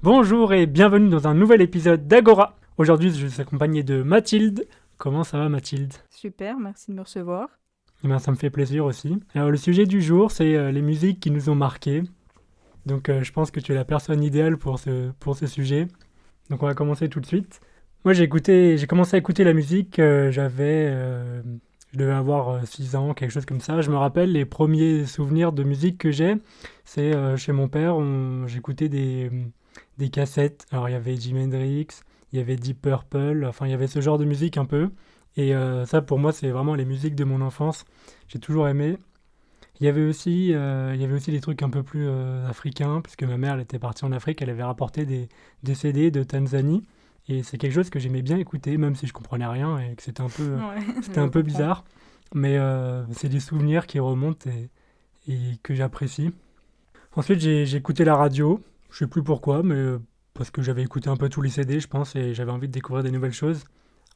Bonjour et bienvenue dans un nouvel épisode d'Agora. Aujourd'hui, je suis accompagné de Mathilde. Comment ça va, Mathilde? Super, merci de me recevoir. Eh bien, ça me fait plaisir aussi. Alors, le sujet du jour, c'est les musiques qui nous ont marqués. Donc, je pense que tu es la personne idéale pour ce sujet. Donc, on va commencer tout de suite. Moi, j'ai commencé à écouter la musique, je devais avoir 6 ans, quelque chose comme ça. Je me rappelle les premiers souvenirs de musique que j'ai, c'est chez mon père, j'écoutais des cassettes. Alors, il y avait Jimi Hendrix, il y avait Deep Purple, enfin, il y avait ce genre de musique un peu. Et ça, pour moi, c'est vraiment les musiques de mon enfance. J'ai toujours aimé. Il y avait aussi des trucs un peu plus africains, puisque ma mère, elle était partie en Afrique, elle avait rapporté des CD de Tanzanie. Et c'est quelque chose que j'aimais bien écouter, même si je comprenais rien et que Ouais, c'était je un peu comprends. bizarre. Mais c'est des souvenirs qui remontent et que j'apprécie. Ensuite, j'ai écouté la radio. Je sais plus pourquoi, mais parce que j'avais écouté un peu tous les CD, je pense, et j'avais envie de découvrir des nouvelles choses.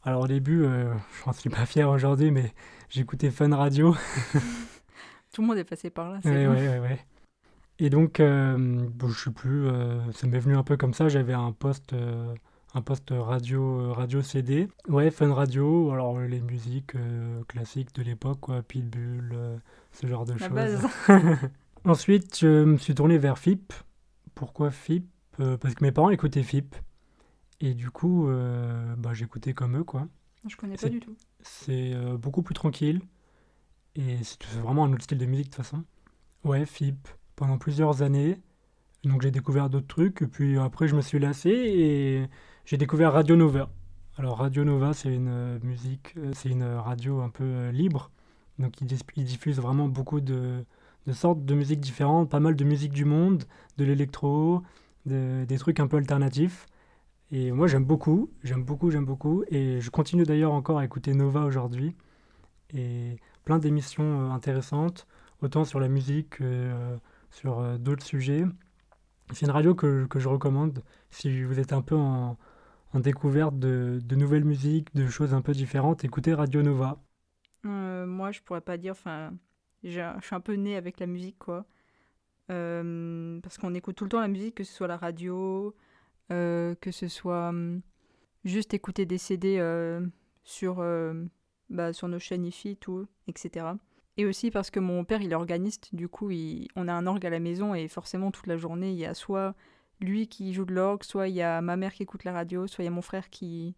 Alors au début, je n'en suis pas fier aujourd'hui, mais j'écoutais Fun Radio. Tout le monde est passé par là, c'est Ouais, bon. ouais, ouais, ouais. Et donc, bon, je sais plus, ça m'est venu un peu comme ça. J'avais un poste radio CD. Ouais, Fun Radio. Alors les musiques classiques de l'époque, quoi, Pitbull, ce genre de La choses. base. Ensuite, je me suis tourné vers FIP. Pourquoi FIP? Parce que mes parents écoutaient FIP. Et du coup, bah, j'écoutais comme eux, quoi. Je connais pas C'est, du tout. c'est beaucoup plus tranquille. Et c'est vraiment un autre style de musique, de toute façon. Ouais, FIP. Pendant plusieurs années. Donc j'ai découvert d'autres trucs, et puis après je me suis lassé et j'ai découvert Radio Nova. Alors Radio Nova, c'est une c'est une radio un peu libre, donc il diffuse vraiment beaucoup de sortes de musiques différentes, pas mal de musique du monde, de l'électro, des trucs un peu alternatifs. Et moi j'aime beaucoup, j'aime beaucoup, j'aime beaucoup, et je continue d'ailleurs encore à écouter Nova aujourd'hui, et plein d'émissions intéressantes, autant sur la musique que sur d'autres sujets. C'est une radio que je recommande si vous êtes un peu en découverte de nouvelles musiques, de choses un peu différentes. Écoutez Radio Nova. Moi, je pourrais pas dire. Enfin, je suis un peu née avec la musique, quoi. Parce qu'on écoute tout le temps la musique, que ce soit la radio, que ce soit juste écouter des CD sur, sur nos chaînes IFI, tout, etc. Et aussi parce que mon père, il est organiste, du coup, on a un orgue à la maison et forcément, toute la journée, il y a soit lui qui joue de l'orgue, soit il y a ma mère qui écoute la radio, soit il y a mon frère qui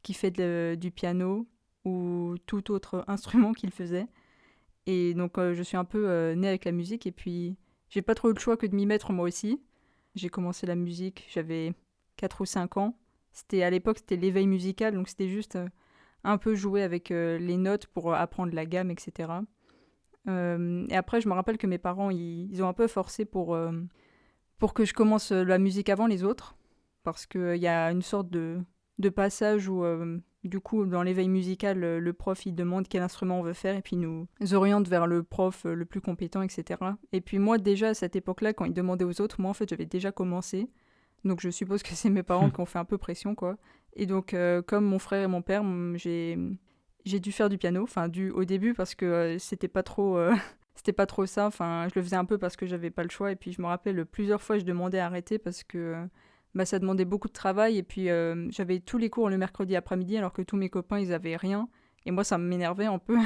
fait du piano ou tout autre instrument qu'il faisait. Et donc, je suis un peu née avec la musique et puis j'ai pas trop eu le choix que de m'y mettre moi aussi. J'ai commencé la musique, j'avais 4 ou 5 ans. À l'époque, c'était l'éveil musical, donc c'était juste un peu jouer avec les notes pour apprendre la gamme, etc. Et après, je me rappelle que mes parents, ils ont un peu forcé pour que je commence la musique avant les autres, parce qu'il y a une sorte de passage où, du coup, dans l'éveil musical, le prof, il demande quel instrument on veut faire, et puis il nous oriente vers le prof le plus compétent, etc. Et puis moi, déjà, à cette époque-là, quand il demandait aux autres, moi, en fait, j'avais déjà commencé. Donc je suppose que c'est mes parents qui ont fait un peu pression, quoi. Et donc, comme mon frère et mon père, j'ai dû faire du piano, enfin au début parce que c'était pas trop c'était pas trop ça, enfin je le faisais un peu parce que j'avais pas le choix et puis je me rappelle plusieurs fois je demandais à arrêter parce que ça demandait beaucoup de travail et puis j'avais tous les cours le mercredi après-midi alors que tous mes copains ils avaient rien et moi ça m'énervait un peu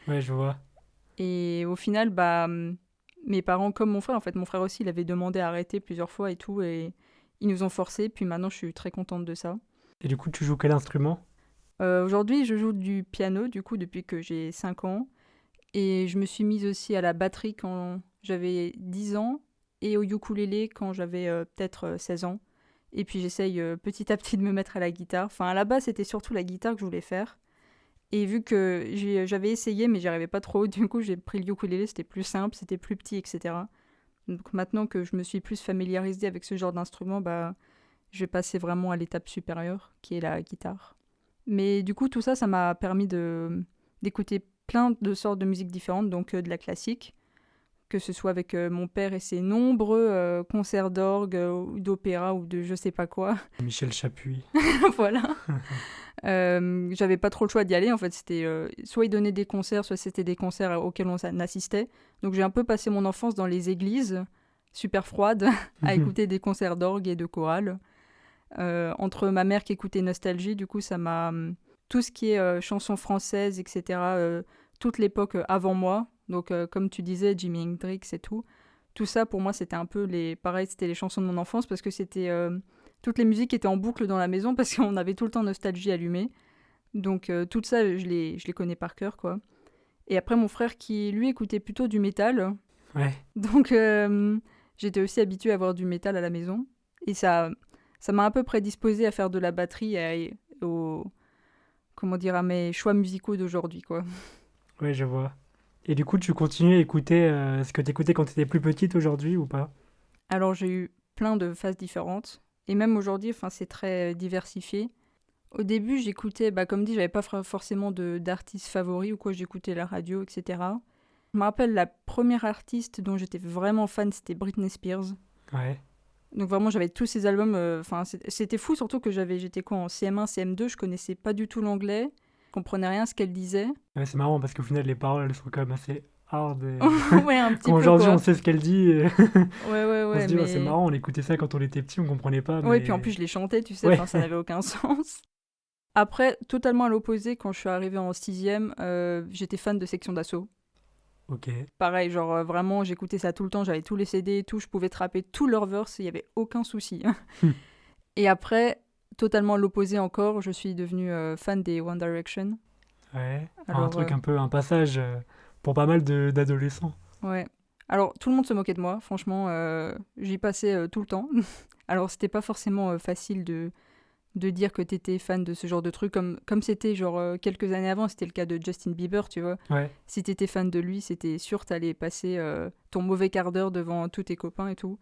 Ouais, je vois. et au final mes parents comme mon frère en fait mon frère aussi il avait demandé à arrêter plusieurs fois et tout et ils nous ont forcé puis maintenant je suis très contente de ça. Et du coup, tu joues quel instrument? Aujourd'hui je joue du piano du coup depuis que j'ai 5 ans. Et je me suis mise aussi à la batterie quand j'avais 10 ans et au ukulélé quand j'avais peut-être 16 ans. Et puis j'essaye petit à petit de me mettre à la guitare. Enfin, à la base, c'était surtout la guitare que je voulais faire. Et vu que j'avais essayé, mais j'y arrivais pas trop, du coup, j'ai pris le ukulélé, c'était plus simple, c'était plus petit, etc. Donc maintenant que je me suis plus familiarisée avec ce genre d'instrument, je vais passer vraiment à l'étape supérieure, qui est la guitare. Mais du coup, tout ça, ça m'a permis d'écouter plein de sortes de musiques différentes, donc de la classique, que ce soit avec mon père et ses nombreux concerts d'orgue, ou d'opéra, ou de je sais pas quoi. Michel Chapuis. Voilà. J'avais pas trop le choix d'y aller, en fait, c'était soit il donnait des concerts, soit c'était des concerts auxquels on assistait. Donc j'ai un peu passé mon enfance dans les églises, super froide à écouter des concerts d'orgue et de chorale. Entre ma mère qui écoutait Nostalgie, du coup, ça m'a... tout ce qui est chansons françaises, etc., toute l'époque avant moi, donc comme tu disais, Jimi Hendrix et tout ça, pour moi, c'était un peu les... Pareil, c'était les chansons de mon enfance, parce que c'était... toutes les musiques étaient en boucle dans la maison, parce qu'on avait tout le temps Nostalgie allumée. Donc tout ça, je les connais par cœur, quoi. Et après, mon frère qui, lui, écoutait plutôt du métal. Ouais. Donc j'étais aussi habituée à avoir du métal à la maison. Et ça m'a un peu prédisposée à faire de la batterie et comment dire, à mes choix musicaux d'aujourd'hui, quoi. Ouais, je vois. Et du coup, tu continues à écouter ce que tu écoutais quand tu étais plus petite aujourd'hui ou pas? Alors j'ai eu plein de phases différentes. Et même aujourd'hui, enfin, c'est très diversifié. Au début, j'écoutais, bah, comme dit, j'avais pas forcément d'artistes favoris ou quoi, j'écoutais la radio, etc. Je me rappelle la première artiste dont j'étais vraiment fan, c'était Britney Spears. Ouais. Donc vraiment, j'avais tous ces albums. Enfin, c'était fou, surtout que j'étais quoi en CM1, CM2, je connaissais pas du tout l'anglais, je comprenais rien à ce qu'elle disait. Ouais, c'est marrant parce qu'au final, les paroles, elles sont quand même assez hard. Et... Ouais, un petit quand peu aujourd'hui, quoi. on sait ce qu'elle dit, Ouais, ouais, on se ouais, dit, oh, c'est mais. marrant, on écoutait ça quand on était petit, on comprenait pas, Ouais, puis en plus, mais... je les chantais, tu sais, Ouais. enfin, ça n'avait aucun sens. Après, totalement à l'opposé, quand je suis arrivée en sixième, j'étais fan de Section d'Assaut. Ok. Pareil, genre vraiment, j'écoutais ça tout le temps, j'avais tous les CD et tout, je pouvais trapper tous leurs verses, il n'y avait aucun souci. Et après, totalement à l'opposé encore, je suis devenue fan des One Direction. Ouais. Un Alors, truc un peu, un passage pour pas mal d'adolescents. ouais. Alors, tout le monde se moquait de moi, franchement, j'y passais tout le temps. Alors, c'était pas forcément facile de dire que t'étais fan de ce genre de truc, comme c'était genre quelques années avant, c'était le cas de Justin Bieber, tu vois. Ouais. Si t'étais fan de lui, c'était sûr t'allais passer ton mauvais quart d'heure devant tous tes copains et tout.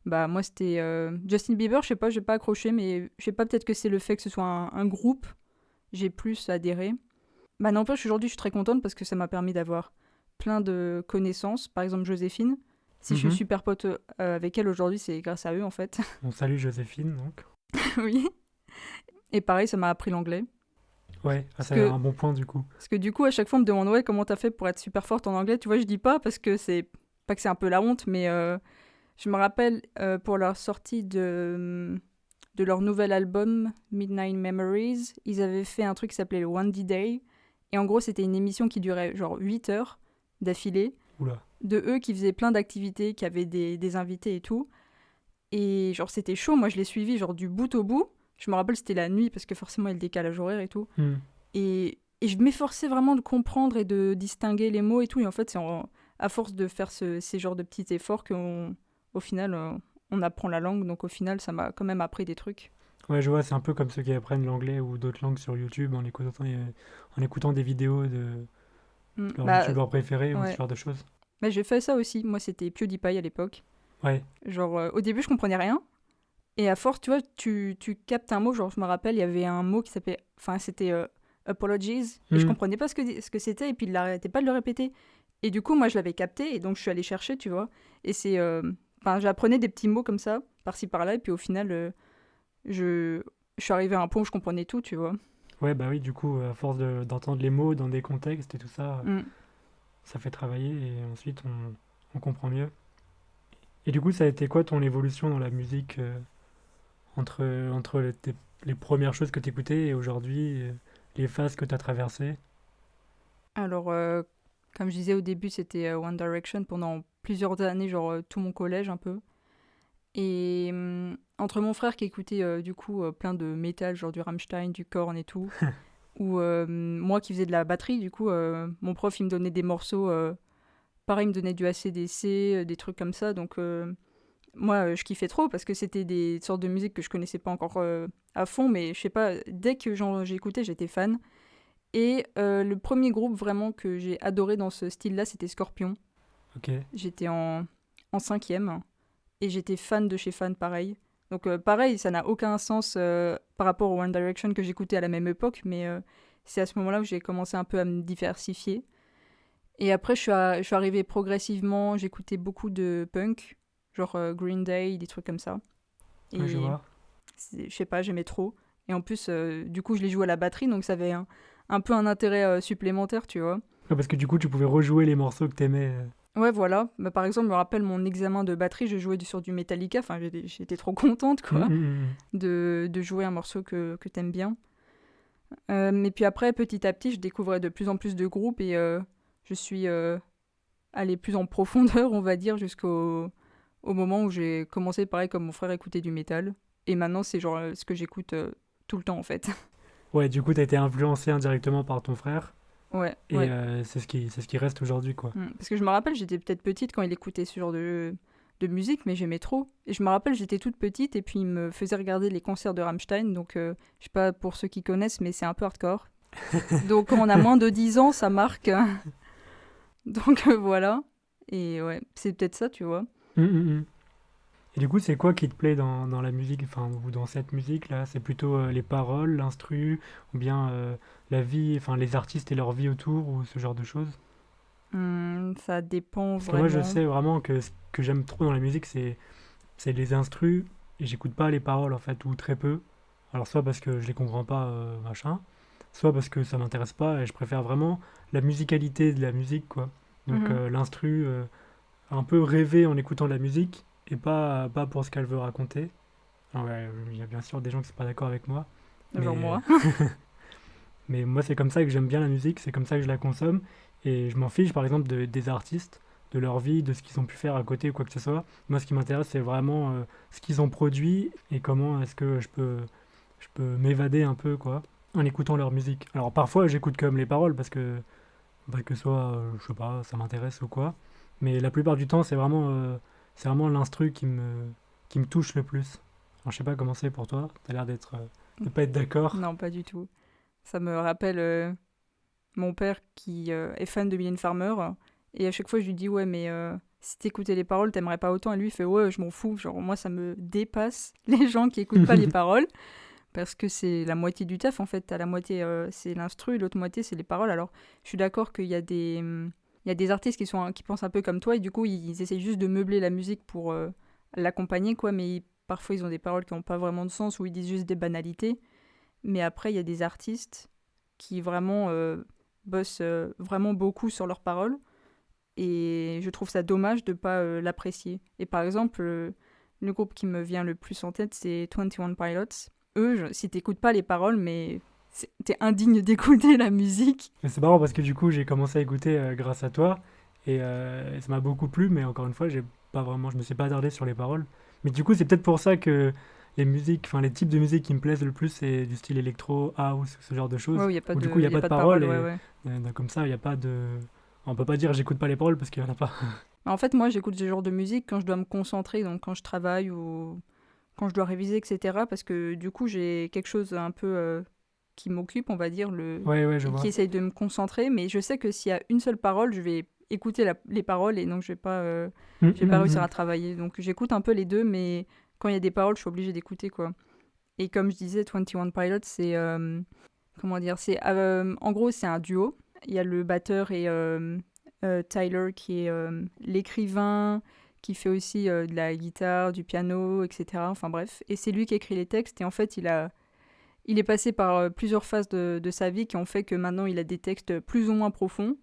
Bah moi c'était Justin Bieber, je sais pas, j'ai pas accroché, mais je sais pas, peut-être que c'est le fait que ce soit un groupe, j'ai plus adhéré. Bah n'empêche, aujourd'hui je suis très contente parce que ça m'a permis d'avoir plein de connaissances, par exemple Joséphine. Si je suis Mhm. super pote avec elle aujourd'hui, c'est grâce à eux en fait. On salue Joséphine, donc. Oui. Et pareil, ça m'a appris l'anglais. Ouais, ah, Parce c'est que, un bon point du coup. parce que du coup, à chaque fois, on me demande ouais, comment t'as fait pour être super forte en anglais. Tu vois, je dis pas parce que c'est pas que c'est un peu la honte, mais je me rappelle pour leur sortie de leur nouvel album Midnight Memories, ils avaient fait un truc qui s'appelait le One D-Day. Et en gros, c'était une émission qui durait genre 8 heures d'affilée, Oula. de eux qui faisaient plein d'activités, qui avaient des invités et tout. Et genre, c'était chaud. Moi, je l'ai suivi genre du bout au bout. Je me rappelle, c'était la nuit parce que forcément, il y a le décalage horaire et tout. Hmm. Et je m'efforçais vraiment de comprendre et de distinguer les mots et tout. Et en fait, c'est à force de faire ces genres de petits efforts qu'au final, on apprend la langue. Donc au final, ça m'a quand même appris des trucs. Ouais, je vois, c'est un peu comme ceux qui apprennent l'anglais ou d'autres langues sur YouTube en écoutant des vidéos de leurs Bah, youtubeurs préférés ou ce ouais. genre de choses. Bah, j'ai fait ça aussi. Moi, c'était PewDiePie à l'époque. Ouais. Genre, au début, je comprenais rien. Et à force, tu vois, tu captes un mot. Genre, je me rappelle, il y avait un mot qui s'appelait... Enfin, c'était apologies. Et je Hmm. comprenais pas ce que c'était. Et puis, il n'arrêtait pas de le répéter. Et du coup, moi, je l'avais capté. Et donc, je suis allée chercher, tu vois. Et c'est... Enfin, j'apprenais des petits mots comme ça, par-ci, par-là. Et puis, au final, je suis arrivée à un point où je comprenais tout, tu vois. Ouais, bah oui, du coup, à force d'entendre les mots dans des contextes et tout ça, Mm. ça fait travailler et ensuite on comprend mieux. Et du coup, ça a été quoi ton évolution dans la musique entre les premières choses que tu écoutais et aujourd'hui, les phases que tu as traversées? Alors, comme je disais au début, c'était One Direction pendant plusieurs années, genre tout mon collège un peu. Et entre mon frère qui écoutait du coup plein de métal, genre du Rammstein, du Korn et tout, ou moi qui faisais de la batterie, du coup, mon prof il me donnait des morceaux, pareil, il me donnait du AC/DC, des trucs comme ça. Donc, moi je kiffais trop parce que c'était des sortes de musique que je connaissais pas encore à fond, mais je sais pas, dès que j'ai écouté, j'étais fan. Et le premier groupe vraiment que j'ai adoré dans ce style-là, c'était Scorpion. Ok. J'étais en cinquième et j'étais fan de chez fan, pareil. Donc pareil, ça n'a aucun sens par rapport au One Direction que j'écoutais à la même époque, mais c'est à ce moment-là où j'ai commencé un peu à me diversifier. Et après, je suis arrivée progressivement, j'écoutais beaucoup de punk, genre Green Day, des trucs comme ça. Ouais, je Et vois. je sais pas, j'aimais trop. Et en plus, du coup, je les jouais à la batterie, donc ça avait un peu un intérêt supplémentaire, tu vois. Ouais, parce que du coup, tu pouvais rejouer les morceaux que t'aimais. Ouais, voilà. Bah, par exemple, je me rappelle mon examen de batterie, je jouais sur du Metallica. Enfin, j'étais trop contente, quoi, de jouer un morceau que t'aimes bien. Et puis après, petit à petit, je découvrais de plus en plus de groupes et je suis allée plus en profondeur, on va dire, au moment où j'ai commencé, pareil comme mon frère, à écouter du métal. Et maintenant, c'est genre ce que j'écoute tout le temps, en fait. Ouais, du coup, t'as été influencé indirectement par ton frère, Ouais, et ouais. c'est ce qui reste aujourd'hui, quoi. Parce que je me rappelle, j'étais peut-être petite quand il écoutait ce genre de musique, mais j'aimais trop. Et je me rappelle, j'étais toute petite et puis il me faisait regarder les concerts de Rammstein. Donc, je sais pas pour ceux qui connaissent, mais c'est un peu hardcore. Donc, quand on a moins de 10 ans, ça marque. Donc, voilà. Et ouais, c'est peut-être ça, tu vois. Hum, hum, hum. Et du coup, c'est quoi qui te plaît dans la musique, enfin, ou dans cette musique-là? C'est plutôt les paroles, l'instru, ou bien la vie, enfin, les artistes et leur vie autour, ou ce genre de choses? Ça dépend Parce que moi, je vraiment. sais vraiment que ce que j'aime trop dans la musique, c'est les instrus, et j'écoute pas les paroles, en fait, ou très peu. Alors, soit parce que je les comprends pas, machin, soit parce que ça m'intéresse pas, et je préfère vraiment la musicalité de la musique, quoi. Donc, Mhm. l'instru, un peu rêver en écoutant la musique, et pas pour ce qu'elle veut raconter. Alors, ouais, il y a bien sûr des gens qui sont pas d'accord avec moi, Genre mais, moi. mais moi, c'est comme ça que j'aime bien la musique, c'est comme ça que je la consomme, et je m'en fiche, par exemple, des artistes, de leur vie, de ce qu'ils ont pu faire à côté ou quoi que ce soit. Moi, ce qui m'intéresse, c'est vraiment ce qu'ils ont produit et comment est-ce que je peux m'évader un peu, quoi, en écoutant leur musique. Alors, parfois, j'écoute quand même les paroles parce que soit, je sais pas, ça m'intéresse ou quoi, mais la plupart du temps, c'est vraiment l'instru qui me touche le plus. Alors, je sais pas comment c'est pour toi, t'as l'air de pas être d'accord. Non, pas du tout. Ça me rappelle mon père qui est fan de Mylène Farmer. Et à chaque fois, je lui dis, ouais, mais si t'écoutais les paroles, t'aimerais pas autant. Et lui, il fait, ouais, je m'en fous. Genre, moi, ça me dépasse les gens qui écoutent pas les paroles. Parce que c'est la moitié du taf, en fait. T'as la moitié, c'est l'instru, l'autre moitié, c'est les paroles. Alors, je suis d'accord qu'il y a il y a des artistes qui pensent un peu comme toi. Et du coup, ils essayent juste de meubler la musique pour l'accompagner, quoi. Mais parfois, ils ont des paroles qui n'ont pas vraiment de sens ou ils disent juste des banalités. Mais après, il y a des artistes qui vraiment bossent vraiment beaucoup sur leurs paroles. Et je trouve ça dommage de ne pas l'apprécier. Et par exemple, le groupe qui me vient le plus en tête, c'est 21 Pilots. Eux, si t'écoutes pas les paroles, mais t'es indigne d'écouter la musique. Mais c'est marrant parce que du coup, j'ai commencé à écouter grâce à toi et ça m'a beaucoup plu, mais encore une fois, je me suis pas attardé sur les paroles. Mais du coup, c'est peut-être pour ça que les musiques, enfin les types de musique qui me plaisent le plus, c'est du style électro, house, ce genre de Ouais, choses, où il n'y a pas où du coup, il n'y a y a pas de pas de paroles paroles, ouais, et ouais. comme ça, il n'y a pas de. On peut pas dire j'écoute pas les paroles parce qu'il y en a pas. En fait, moi, j'écoute ce genre de musique quand je dois me concentrer, donc quand je travaille ou quand je dois réviser, etc. Parce que du coup, j'ai quelque chose un peu qui m'occupe, on va dire, Ouais, ouais, je et qui vois. essaye de me concentrer. Mais je sais que s'il y a une seule parole, je vais écouter les paroles et donc je vais pas réussir à travailler. Donc j'écoute un peu les deux, mais quand il y a des paroles, je suis obligée d'écouter, quoi. Et comme je disais, 21 Pilots, c'est... comment dire en gros, c'est un duo. Il y a le batteur et Tyler qui est l'écrivain, qui fait aussi de la guitare, du piano, etc. Enfin bref. Et c'est lui qui écrit les textes. Et en fait, il est passé par plusieurs phases de sa vie qui ont fait que maintenant il a des textes plus ou moins profonds.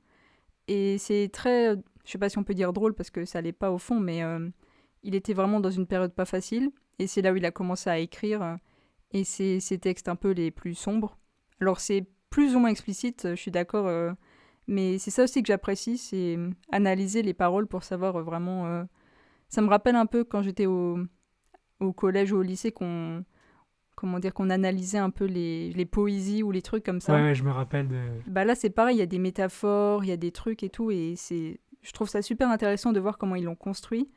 Et c'est très, je sais pas si on peut dire drôle parce que ça l'est pas au fond, mais il était vraiment dans une période pas facile. Et c'est là où il a commencé à écrire. Et c'est ses textes un peu les plus sombres. Alors c'est plus ou moins explicite, je suis d'accord, mais c'est ça aussi que j'apprécie, c'est analyser les paroles pour savoir vraiment. Ça me rappelle un peu quand j'étais au collège ou au lycée comment dire, qu'on analysait un peu les poésies ou les trucs comme Ouais, ça. ouais, je me rappelle de. Bah là c'est pareil, il y a des métaphores, il y a des trucs et tout, et je trouve ça super intéressant de voir comment ils l'ont construit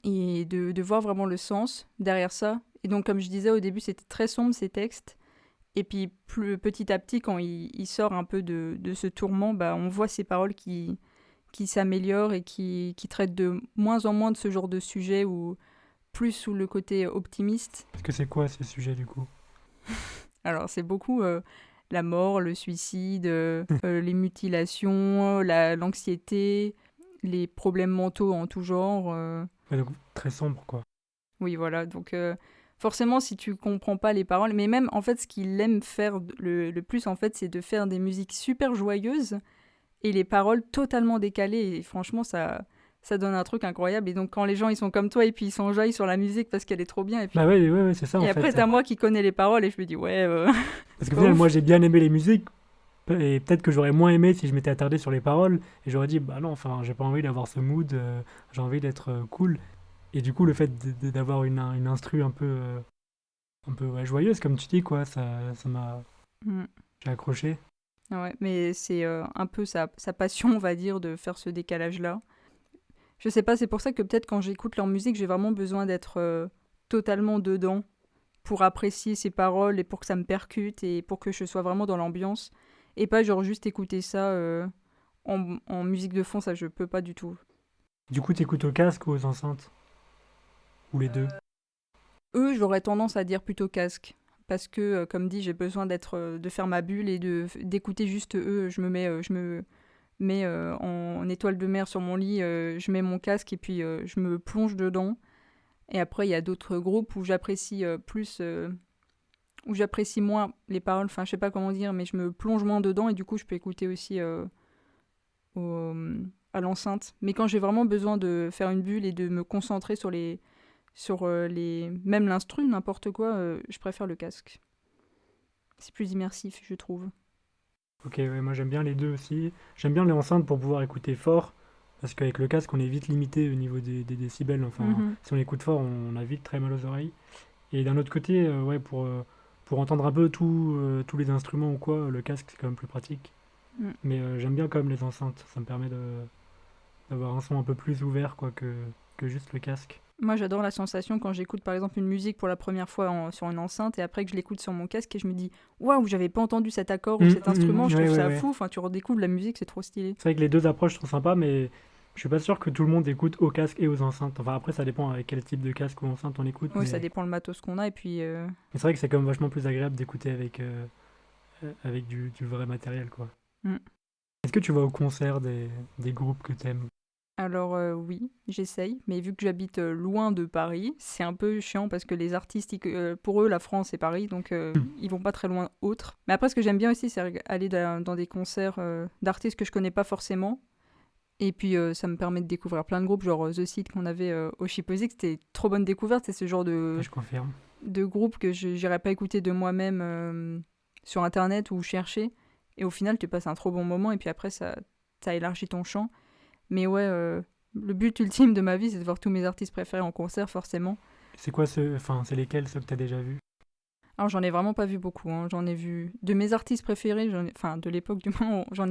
et de voir vraiment le sens derrière ça. Et donc comme je disais au début, c'était très sombre ces textes. Et puis petit à petit, quand il sort un peu de ce tourment, bah, on voit ces paroles qui s'améliorent et qui traitent de moins en moins de ce genre de sujet ou plus sous le côté optimiste. Parce que c'est quoi ces sujets du coup? Alors c'est beaucoup la mort, le suicide, les mutilations, l'anxiété, les problèmes mentaux en tout genre. Ouais, donc très sombre quoi. Oui, voilà. Donc, forcément, si tu comprends pas les paroles, mais même, en fait, ce qu'il aime faire le plus, en fait, c'est de faire des musiques super joyeuses et les paroles totalement décalées. Et franchement, ça donne un truc incroyable. Et donc, quand les gens ils sont comme toi et puis ils s'enjaillent sur la musique parce qu'elle est trop bien. Bah ouais, c'est ça en Et après, fait. t'as moi qui connais les paroles et je me dis, ouais, Parce c'est qu'au pas final, ouf. moi j'ai bien aimé les musiques, et peut-être que j'aurais moins aimé si je m'étais attardé sur les paroles, et j'aurais dit, bah non, enfin, j'ai pas envie d'avoir ce mood, j'ai envie d'être cool. Et du coup, le fait d'avoir une instru un peu ouais, joyeuse, comme tu dis, quoi, ça m'a. Mm. J'ai accroché. Ouais, mais c'est un peu sa passion, on va dire, de faire ce décalage-là. Je sais pas, c'est pour ça que peut-être quand j'écoute leur musique, j'ai vraiment besoin d'être totalement dedans pour apprécier ces paroles et pour que ça me percute et pour que je sois vraiment dans l'ambiance. Et pas genre juste écouter ça en musique de fond, ça je peux pas du tout. Du coup, t'écoutes au casque ou aux enceintes? Ou les deux? Eux, j'aurais tendance à dire plutôt casque. Parce que, comme dit, j'ai besoin de faire ma bulle et d'écouter juste eux. Je me mets en étoile de mer sur mon lit, je mets mon casque et puis je me plonge dedans. Et après, il y a d'autres groupes où j'apprécie où j'apprécie moins les paroles. Enfin, je sais pas comment dire, mais je me plonge moins dedans et du coup, je peux écouter aussi au- à l'enceinte. Mais quand j'ai vraiment besoin de faire une bulle et de me concentrer même l'instru, n'importe quoi, je préfère le casque. C'est plus immersif, je trouve. Ok, ouais, moi j'aime bien les deux aussi. J'aime bien les enceintes pour pouvoir écouter fort, parce qu'avec le casque, on est vite limité au niveau des décibels. Enfin, Mhm. si on écoute fort, on a vite très mal aux oreilles. Et d'un autre côté, ouais, pour entendre un peu tous les instruments ou quoi, le casque c'est quand même plus pratique. Mm. Mais j'aime bien quand même les enceintes, ça me permet d'avoir un son un peu plus ouvert quoi, que juste le casque. Moi, j'adore la sensation quand j'écoute par exemple une musique pour la première fois sur une enceinte et après que je l'écoute sur mon casque et je me dis waouh, j'avais pas entendu cet accord ou cet instrument, je Ouais, trouve ouais, ça ouais. fou. Enfin, tu redécouvres la musique, c'est trop stylé. C'est vrai que les deux approches sont sympas, mais je suis pas sûr que tout le monde écoute au casque et aux enceintes. Enfin, après, ça dépend avec quel type de casque ou enceinte on écoute, Oui, ça dépend le matos qu'on a et puis mais c'est vrai que c'est quand même vachement plus agréable d'écouter avec du vrai matériel, quoi. mm. Est-ce que tu vas au concert des groupes que t'aimes? Alors oui, j'essaye, mais vu que j'habite loin de Paris, c'est un peu chiant parce que les artistes, pour eux, la France c'est Paris, donc ils vont pas très loin autres. Mais après, ce que j'aime bien aussi, c'est aller dans des concerts d'artistes que je connais pas forcément. Et puis ça me permet de découvrir plein de groupes, genre The Seed qu'on avait au Chipozik, c'était trop bonne découverte, c'est ce genre Ouais, je confirme. de groupe que je n'irais pas écouter de moi-même sur internet ou chercher. Et au final, tu passes un trop bon moment et puis après, ça élargit ton champ. Mais ouais, le but ultime de ma vie, c'est de voir tous mes artistes préférés en concert, forcément. C'est quoi enfin, c'est lesquels ceux que t'as déjà vus? Alors, j'en ai vraiment pas vu beaucoup. Hein. J'en ai vu de mes artistes préférés, enfin, de l'époque du moment, je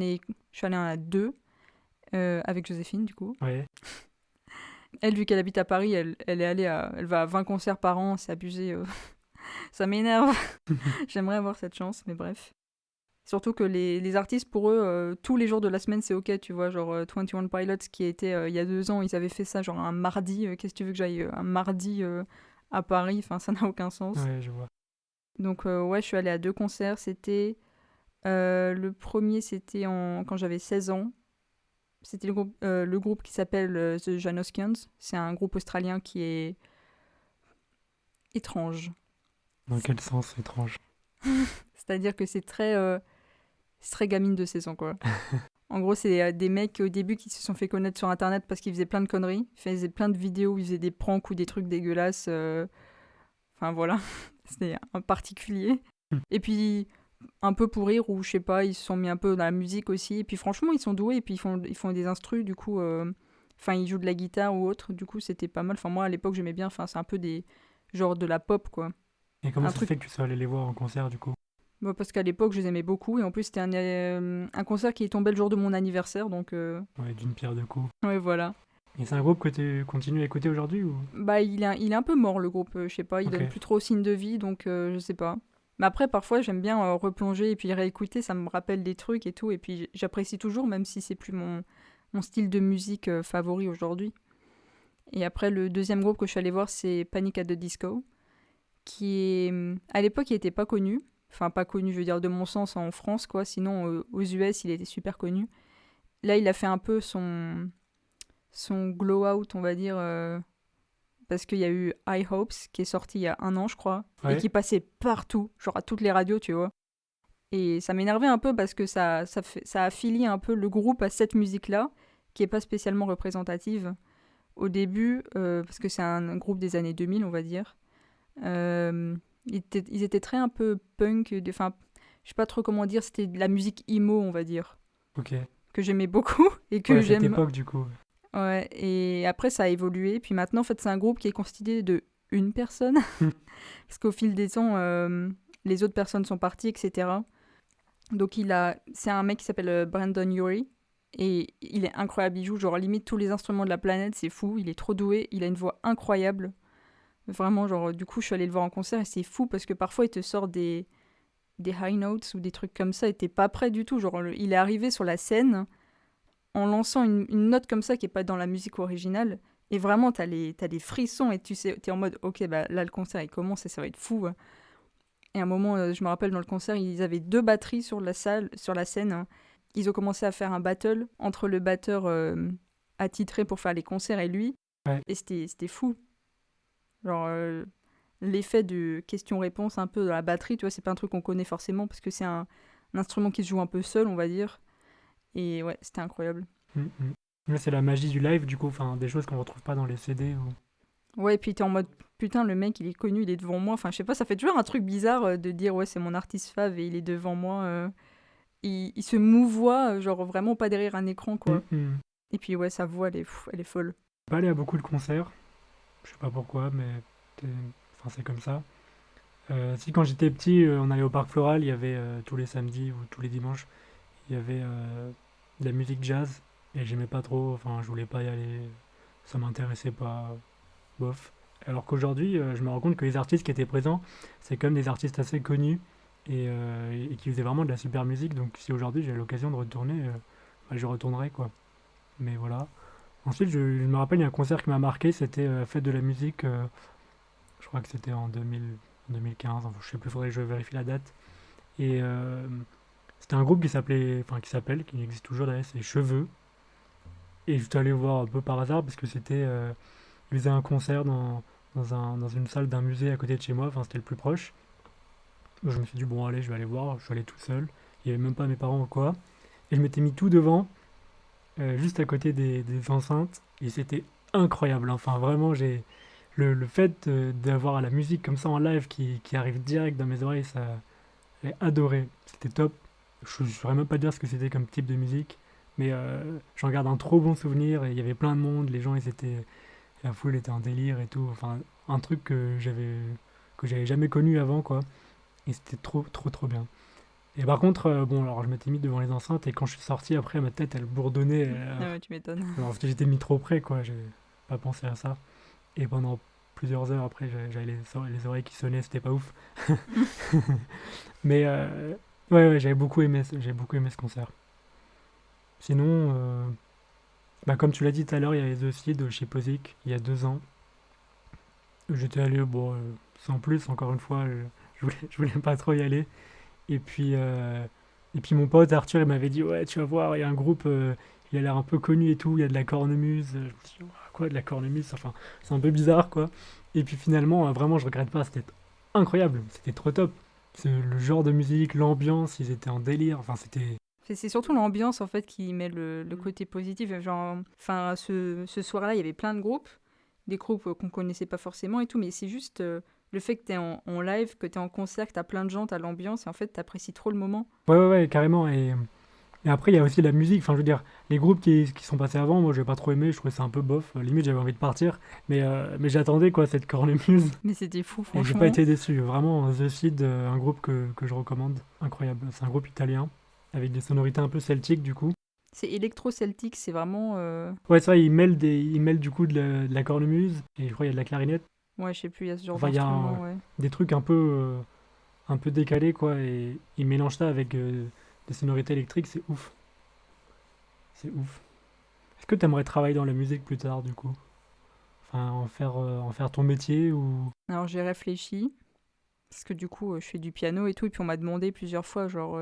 suis allée à deux, avec Joséphine, du coup. Ouais. Elle, vu qu'elle habite à Paris, elle va à 20 concerts par an, c'est abusé. Ça m'énerve. J'aimerais avoir cette chance, mais bref. Surtout que les artistes, pour eux, tous les jours de la semaine, c'est ok, tu vois. Genre 21 Pilots, qui était il y a 2 ans, ils avaient fait ça genre un mardi. Qu'est-ce que tu veux que j'aille un mardi à Paris? Enfin, ça n'a aucun sens. Ouais, je vois. Donc, ouais, je suis allée à deux concerts. Le premier, c'était quand j'avais 16 ans. C'était le groupe qui s'appelle The Janoskians. C'est un groupe australien qui est étrange. Dans quel sens étrange? C'est-à-dire que c'est très gamine de 16 ans, quoi. En gros, c'est des mecs au début qui se sont fait connaître sur Internet parce qu'ils faisaient plein de conneries. Ils faisaient plein de vidéos où ils faisaient des pranks ou des trucs dégueulasses. Enfin, voilà. C'était un particulier. Hmm. Et puis, un peu pour rire, ou je sais pas, ils se sont mis un peu dans la musique aussi. Et puis, franchement, ils sont doués. Et puis, ils font des instrus, du coup. Enfin, ils jouent de la guitare ou autre. Du coup, c'était pas mal. Enfin, moi, à l'époque, j'aimais bien. Enfin, c'est un peu des... genre de la pop, quoi. Et comment Un ça se truc. fait que tu sois allé les voir en concert du coup? Bah, parce qu'à l'époque, je les aimais beaucoup. Et en plus, c'était un concert qui tombait le jour de mon anniversaire. Donc, Ouais, d'une pierre deux coups. ouais, voilà. Et c'est un groupe que tu continues à écouter aujourd'hui ou? Bah, il est un peu mort, le groupe. Je sais pas, il Ok. donne plus trop signe de vie. Donc, je sais pas. Mais après, parfois, j'aime bien replonger et puis réécouter. Ça me rappelle des trucs et tout. Et puis, j'apprécie toujours, même si c'est plus mon style de musique favori aujourd'hui. Et après, le deuxième groupe que je suis allée voir, c'est Panic at the Disco, qui est... À l'époque, il était pas connu. Enfin, pas connu, je veux dire, de mon sens, en France, quoi. Sinon, aux US, il était super connu. Là, il a fait un peu son glow out, on va dire, parce qu'il y a eu High Hopes, qui est sorti il y a 1 an, je crois, et Ouais. qui passait partout, genre à toutes les radios, tu vois. Et ça m'énervait un peu parce que ça affilie un peu le groupe à cette musique-là, qui est pas spécialement représentative au début, parce que c'est un groupe des années 2000, on va dire. Euh, ils étaient très un peu punk, enfin, je sais pas trop comment dire, c'était de la musique emo, on va dire, Ok. que j'aimais beaucoup et Ouais, que à cette j'aime. époque, du coup. Ouais, et après ça a évolué, puis maintenant en fait c'est un groupe qui est constitué de une personne, parce qu'au fil des temps, les autres personnes sont parties, etc. Donc c'est un mec qui s'appelle Brandon Urie, et il est incroyable, il joue genre limite tous les instruments de la planète, c'est fou, il est trop doué, il a une voix incroyable. Vraiment, genre, du coup, je suis allée le voir en concert et c'est fou parce que parfois il te sort des high notes ou des trucs comme ça et t'es pas prêt du tout. Genre, il est arrivé sur la scène en lançant une note comme ça qui est pas dans la musique originale et vraiment t'as les frissons et tu sais, t'es en mode ok, bah là le concert il commence et ça va être fou. Et à un moment, je me rappelle dans le concert, ils avaient deux batteries sur sur la scène, hein. Ils ont commencé à faire un battle entre le batteur attitré pour faire les concerts et lui. Ouais. Et c'était fou. Genre, l'effet de question-réponse un peu dans la batterie, tu vois, c'est pas un truc qu'on connaît forcément parce que c'est un instrument qui se joue un peu seul, on va dire. Et ouais, c'était incroyable. Mm, mm. Là, c'est la magie du live, du coup, enfin, des choses qu'on retrouve pas dans les CD. Ouais, et puis t'es en mode putain, le mec il est connu, il est devant moi. Enfin, je sais pas, ça fait toujours un truc bizarre de dire ouais, c'est mon artiste fave et il est devant moi. Il se mouvoie, genre vraiment pas derrière un écran, Mm, quoi. mm. Et puis ouais, sa voix, elle est folle. Je suis pas allé à beaucoup de concerts, je sais pas pourquoi, mais c'est enfin, c'est comme ça. Si quand j'étais petit, on allait au parc Floral, il y avait tous les samedis ou tous les dimanches, il y avait de la musique jazz et j'aimais pas trop, enfin je voulais pas y aller, ça m'intéressait pas, bof. Alors qu'aujourd'hui, je me rends compte que les artistes qui étaient présents, c'est quand même des artistes assez connus et qui faisaient vraiment de la super musique, donc si aujourd'hui j'ai l'occasion de retourner, bah, je retournerai quoi. Mais voilà. Ensuite, je me rappelle, il y a un concert qui m'a marqué, c'était Fête de la musique, je crois que c'était en 2000, 2015, enfin, je sais plus, faudrait que je vérifie la date. Et c'était un groupe qui s'appelait, enfin qui s'appelle, qui existe toujours d'ailleurs, c'est Cheveux. Et je suis allé voir un peu par hasard parce que c'était, ils faisaient un concert dans une salle d'un musée à côté de chez moi, enfin c'était le plus proche. Je me suis dit, bon allez, je vais aller voir, je suis allé tout seul, il n'y avait même pas mes parents ou quoi. Et je m'étais mis tout devant, juste à côté des enceintes, et c'était incroyable, hein. Enfin vraiment, le fait d'avoir la musique comme ça en live qui arrive direct dans mes oreilles, ça, j'ai adoré. C'était top. Je ne saurais même pas dire ce que c'était comme type de musique, mais j'en garde un trop bon souvenir. Et il y avait plein de monde, les gens, la foule était en délire et tout. Enfin, un truc que j'avais jamais connu avant, quoi. Et c'était trop, trop, trop bien. Et par contre, bon, alors je m'étais mis devant les enceintes et quand je suis sorti après, ma tête, elle bourdonnait. Ah ouais, tu m'étonnes. Alors, parce que j'étais mis trop près, quoi. J'ai pas pensé à ça. Et pendant plusieurs heures après, j'avais les oreilles qui sonnaient, c'était pas ouf. Mais ouais, j'ai beaucoup aimé ce concert. Sinon, bah, comme tu l'as dit tout à l'heure, il y avait The Seed chez Posic il y a 2 ans. J'étais allé, bon, sans plus, encore une fois, je voulais pas trop y aller. Et et puis mon pote Arthur, il m'avait dit, ouais, tu vas voir, il y a un groupe, il a l'air un peu connu et tout, il y a de la cornemuse. Je me suis dit, quoi, de la cornemuse? Enfin, c'est un peu bizarre, quoi. Et puis finalement, vraiment, je regrette pas, c'était incroyable, c'était trop top. Le genre de musique, l'ambiance, ils étaient en délire, enfin, c'était. C'est surtout l'ambiance en fait qui met le côté positif. Genre, enfin, ce soir-là, il y avait plein de groupes, des groupes qu'on connaissait pas forcément et tout, mais c'est juste le fait que t'es en live, que t'es en concert, que t'as plein de gens, t'as l'ambiance et en fait t'apprécies trop le moment. Ouais, ouais, ouais, carrément. Et après, il y a aussi la musique. Enfin, je veux dire, les groupes qui sont passés avant, moi, j'ai pas trop aimé. Je trouvais ça un peu bof. Limite, j'avais envie de partir. Mais j'attendais, quoi, cette cornemuse. Mais c'était fou, Et j'ai pas franchement. été déçu. Vraiment, The Seed, un groupe que je recommande. Incroyable. C'est un groupe italien. Avec des sonorités un peu celtiques, du coup. C'est électro-celtique, c'est vraiment. Ouais, ça, ils mêlent du coup de la cornemuse. Et je crois qu'il y a de la clarinette. Ouais, je sais plus, il y a ce genre Enfin, il y a d'instrument, ouais. des trucs un peu décalés, quoi. Et ils mélangent ça avec des sonorités électriques. C'est ouf. C'est ouf. Est-ce que tu aimerais travailler dans la musique plus tard, du coup? Enfin, en faire ton métier ou... Alors j'ai réfléchi, parce que du coup, je fais du piano et tout, et puis on m'a demandé plusieurs fois, genre,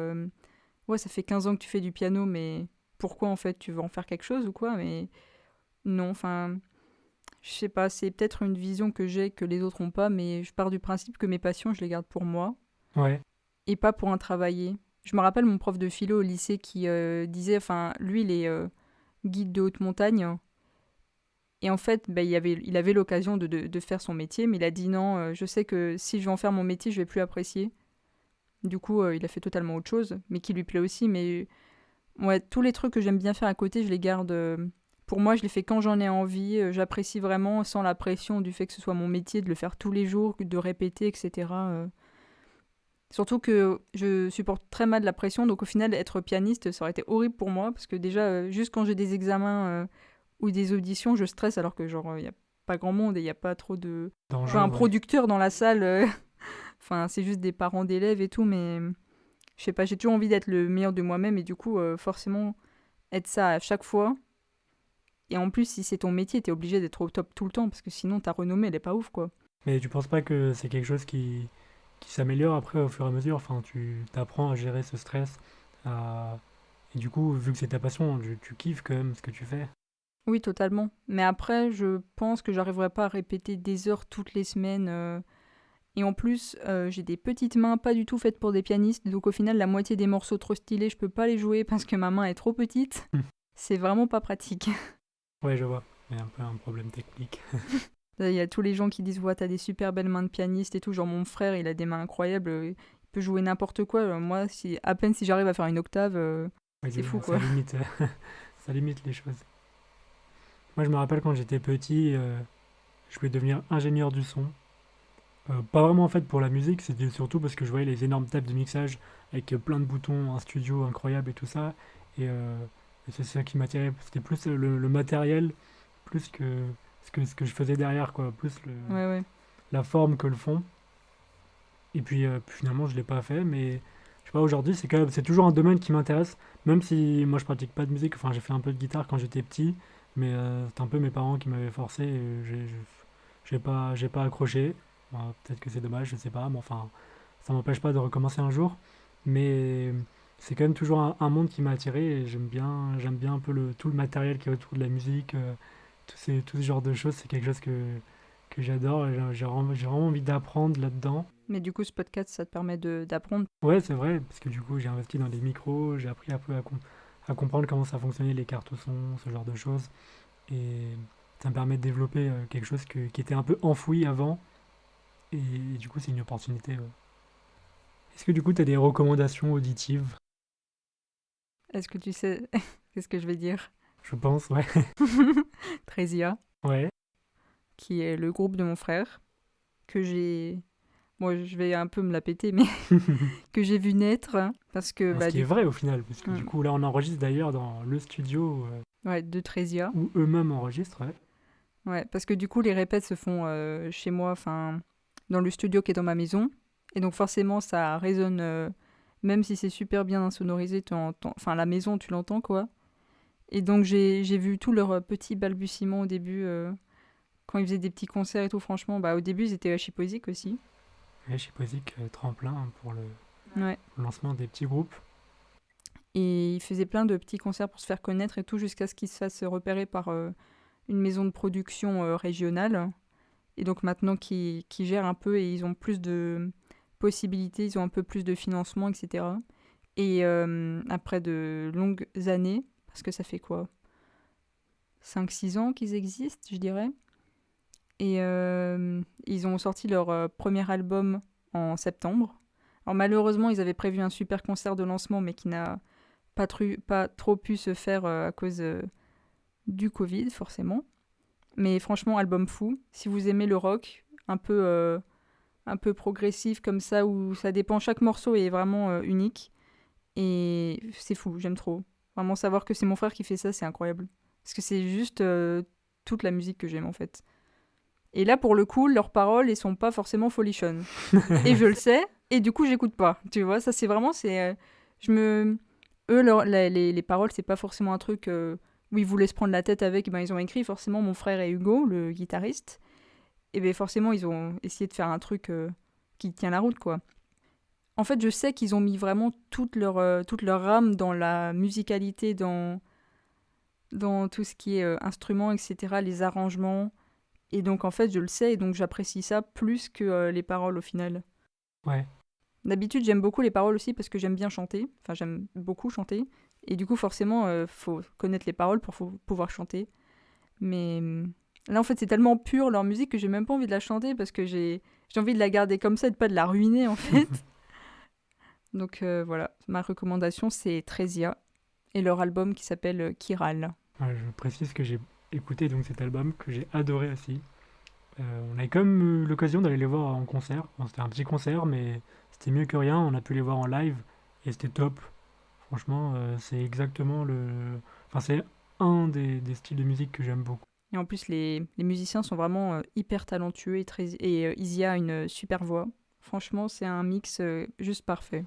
ouais, ça fait 15 ans que tu fais du piano, mais pourquoi en fait tu veux en faire quelque chose ou quoi? Mais non, enfin, je sais pas, c'est peut-être une vision que j'ai que les autres ont pas, mais je pars du principe que mes passions, je les garde pour moi Ouais. et pas pour un travailler. Je me rappelle mon prof de philo au lycée qui disait, enfin, lui, il est guide de haute montagne. Et en fait, bah, il avait l'occasion de faire son métier, mais il a dit non, je sais que si je vais en faire mon métier, je vais plus apprécier. Du coup, il a fait totalement autre chose, mais qui lui plaît aussi. Mais ouais, tous les trucs que j'aime bien faire à côté, je les garde. Pour moi, je les fais quand j'en ai envie. J'apprécie vraiment sans la pression du fait que ce soit mon métier, de le faire tous les jours, de répéter, etc. Surtout que je supporte très mal la pression, donc au final, être pianiste, ça aurait été horrible pour moi, parce que déjà, juste quand j'ai des examens ou des auditions, je stresse alors que genre, il n'y a pas grand monde et il n'y a pas trop de... Je vois D'enjeux, un ouais. producteur dans la salle, enfin, c'est juste des parents d'élèves et tout, mais je sais pas, j'ai toujours envie d'être le meilleur de moi-même et du coup, forcément, être ça à chaque fois. Et en plus, si c'est ton métier, t'es obligé d'être au top tout le temps, parce que sinon, ta renommée, elle est pas ouf, quoi. Mais tu penses pas que c'est quelque chose qui s'améliore après au fur et à mesure? Enfin, tu t'apprends à gérer ce stress. à- Et du coup, vu que c'est ta passion, tu kiffes quand même ce que tu fais. Oui, totalement. Mais après, je pense que j'arriverai pas à répéter des heures toutes les semaines. Et en plus, j'ai des petites mains pas du tout faites pour des pianistes. Donc au final, la moitié des morceaux trop stylés, je peux pas les jouer parce que ma main est trop petite. Hmm. C'est vraiment pas pratique. Ouais, je vois. Il y a un peu un problème technique. Il y a tous les gens qui disent ouais, t'as des super belles mains de pianiste et tout. Genre mon frère, il a des mains incroyables. Il peut jouer n'importe quoi. Moi, à peine si j'arrive à faire une octave, Ouais, c'est fou ça quoi. limite, ça limite les choses. Moi, je me rappelle quand j'étais petit, je voulais devenir ingénieur du son. Pas vraiment en fait pour la musique, c'était surtout parce que je voyais les énormes tables de mixage avec plein de boutons, un studio incroyable et tout ça. Et c'est ça qui m'attirait. C'était plus le matériel, plus que ce que je faisais derrière, quoi. Plus Ouais, ouais. la forme que le fond. Et puis finalement, je l'ai pas fait, mais je sais pas, aujourd'hui, c'est toujours un domaine qui m'intéresse. Même si moi, je pratique pas de musique, enfin, j'ai fait un peu de guitare quand j'étais petit, mais c'est un peu mes parents qui m'avaient forcé et j'ai pas accroché. Bon, peut-être que c'est dommage, je sais pas, mais enfin, ça m'empêche pas de recommencer un jour. Mais c'est quand même toujours un monde qui m'a attiré et j'aime bien un peu tout le matériel qui est autour de la musique, tout ce genre de choses, c'est quelque chose que j'adore et j'ai vraiment envie d'apprendre là-dedans. Mais du coup, ce podcast, ça te permet d'apprendre. Ouais, c'est vrai, parce que du coup, j'ai investi dans des micros, j'ai appris un peu à comprendre comment ça fonctionnait, les cartes son, ce genre de choses. Et ça me permet de développer quelque chose qui était un peu enfoui avant. Et du coup, c'est une opportunité. Ouais. Est-ce que du coup, tu as des recommandations auditives? Est-ce que tu sais qu'est-ce que je vais dire? Je pense, ouais. Trésia, Ouais. qui est le groupe de mon frère, que j'ai... Bon, je vais un peu me la péter, mais que j'ai vu naître, hein, parce que, Ce bah, qui est du coup... vrai au final, parce que du Hmm. coup, là, on enregistre d'ailleurs dans le studio Ouais, de Trésia. où eux-mêmes enregistrent. Ouais. Ouais, parce que du coup, les répètes se font chez moi, enfin, dans le studio qui est dans ma maison. Et donc, forcément, ça résonne, même si c'est super bien insonorisé, enfin, la maison, tu l'entends, quoi. Et donc, j'ai vu tous leurs petits balbutiements au début, quand ils faisaient des petits concerts et tout, franchement. Bah, au début, ils étaient à Chiposic aussi. Et chez Posic, tremplin pour Ouais. le lancement des petits groupes. Et ils faisaient plein de petits concerts pour se faire connaître et tout, jusqu'à ce qu'ils se fassent repérer par une maison de production régionale. Et donc maintenant qui gèrent un peu et ils ont plus de possibilités, ils ont un peu plus de financement, etc. Et après de longues années, parce que ça fait quoi 5 6 ans qu'ils existent, je dirais. Et ils ont sorti leur premier album en septembre. Alors malheureusement, ils avaient prévu un super concert de lancement, mais qui n'a pas trop pu se faire à cause du Covid, forcément. Mais franchement, album fou. Si vous aimez le rock, un peu progressif comme ça, où ça dépend, chaque morceau est vraiment unique. Et c'est fou, j'aime trop. Vraiment savoir que c'est mon frère qui fait ça, c'est incroyable. Parce que c'est juste toute la musique que j'aime en fait. Et là, pour le coup, leurs paroles, elles sont pas forcément folichonnes. Et je le sais, et du coup, j'écoute pas. Tu vois, ça c'est vraiment, je me... Eux, les paroles, c'est pas forcément un truc où ils voulaient se prendre la tête avec, ben ils ont écrit forcément mon frère et Hugo, le guitariste. Et bien forcément, ils ont essayé de faire un truc qui tient la route, quoi. En fait, je sais qu'ils ont mis vraiment toute leur âme dans la musicalité, dans tout ce qui est instruments, etc., les arrangements. Et donc, en fait, je le sais, et donc j'apprécie ça plus que les paroles au final. Ouais. D'habitude, j'aime beaucoup les paroles aussi parce que j'aime bien chanter. Enfin, j'aime beaucoup chanter. Et du coup, forcément, faut connaître les paroles pour pouvoir chanter. Mais là, en fait, c'est tellement pur leur musique que j'ai même pas envie de la chanter parce que j'ai envie de la garder comme ça et de pas de la ruiner, en fait. Donc voilà, ma recommandation, c'est Tresia et leur album qui s'appelle Chiral. Ouais, je précise que j'ai écouté donc cet album que j'ai adoré aussi. On a quand même eu l'occasion d'aller les voir en concert. Bon, c'était un petit concert, mais c'était mieux que rien. On a pu les voir en live et c'était top. Franchement, c'est exactement le. Enfin, c'est un des styles de musique que j'aime beaucoup. Et en plus, les musiciens sont vraiment hyper talentueux et Isia a une super voix. Franchement, c'est un mix juste parfait.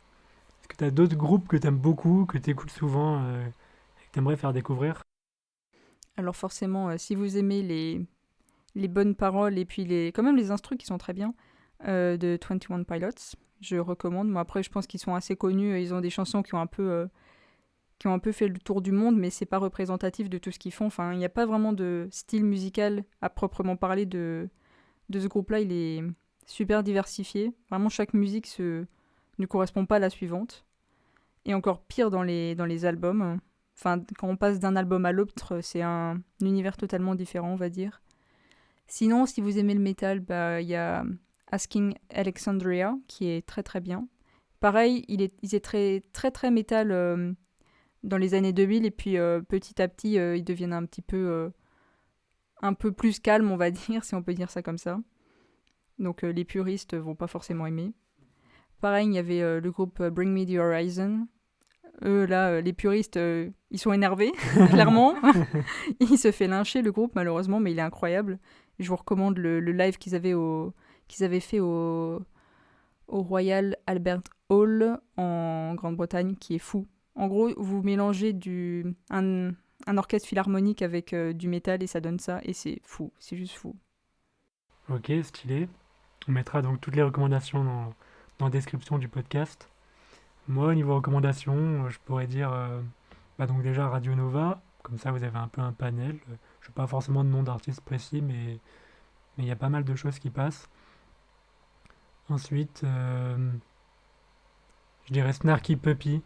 Est-ce que tu as d'autres groupes que tu aimes beaucoup, que tu écoutes souvent et que tu aimerais faire découvrir? Alors forcément, si vous aimez les bonnes paroles et puis quand même les instrus qui sont très bien de 21 Pilots, je recommande. Moi après, je pense qu'ils sont assez connus. Ils ont des chansons qui ont un peu fait le tour du monde, mais c'est pas représentatif de tout ce qu'ils font. Enfin, il n'y a pas vraiment de style musical à proprement parler de ce groupe-là. Il est super diversifié. Vraiment, chaque musique ne correspond pas à la suivante. Et encore pire dans les albums. Enfin, quand on passe d'un album à l'autre, c'est un univers totalement différent, on va dire. Sinon, si vous aimez le métal, bah, il y a Asking Alexandria, qui est très très bien. Pareil, il est très très très métal dans les années 2000, et puis petit à petit, ils deviennent un peu plus calmes, on va dire, si on peut dire ça comme ça. Donc les puristes vont pas forcément aimer. Pareil, il y avait le groupe Bring Me the Horizon. Eux, là, les puristes, ils sont énervés, clairement. Il se fait lyncher, le groupe, malheureusement, mais il est incroyable. Je vous recommande le live qu'ils avaient fait au Royal Albert Hall en Grande-Bretagne, qui est fou. En gros, vous mélangez un orchestre philharmonique avec du métal et ça donne ça, et c'est fou, c'est juste fou. Ok, stylé. On mettra donc toutes les recommandations dans la description du podcast. Moi, au niveau recommandations, je pourrais dire bah donc déjà Radio Nova, comme ça vous avez un peu un panel. Je n'ai pas forcément de nom d'artiste précis, mais il y a pas mal de choses qui passent. Ensuite, je dirais Snarky Puppy.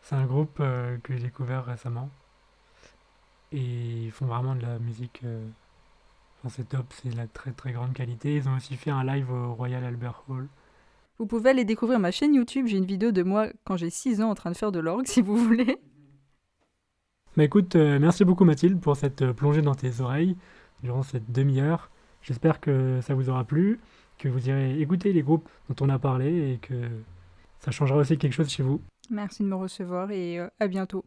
C'est un groupe que j'ai découvert récemment. Et ils font vraiment de la musique. Enfin, c'est top, c'est de la très très grande qualité. Ils ont aussi fait un live au Royal Albert Hall. Vous pouvez aller découvrir ma chaîne YouTube, j'ai une vidéo de moi quand j'ai 6 ans en train de faire de l'orgue, si vous voulez. Mais écoute, merci beaucoup Mathilde pour cette plongée dans tes oreilles durant cette demi-heure. J'espère que ça vous aura plu, que vous irez écouter les groupes dont on a parlé et que ça changera aussi quelque chose chez vous. Merci de me recevoir et à bientôt.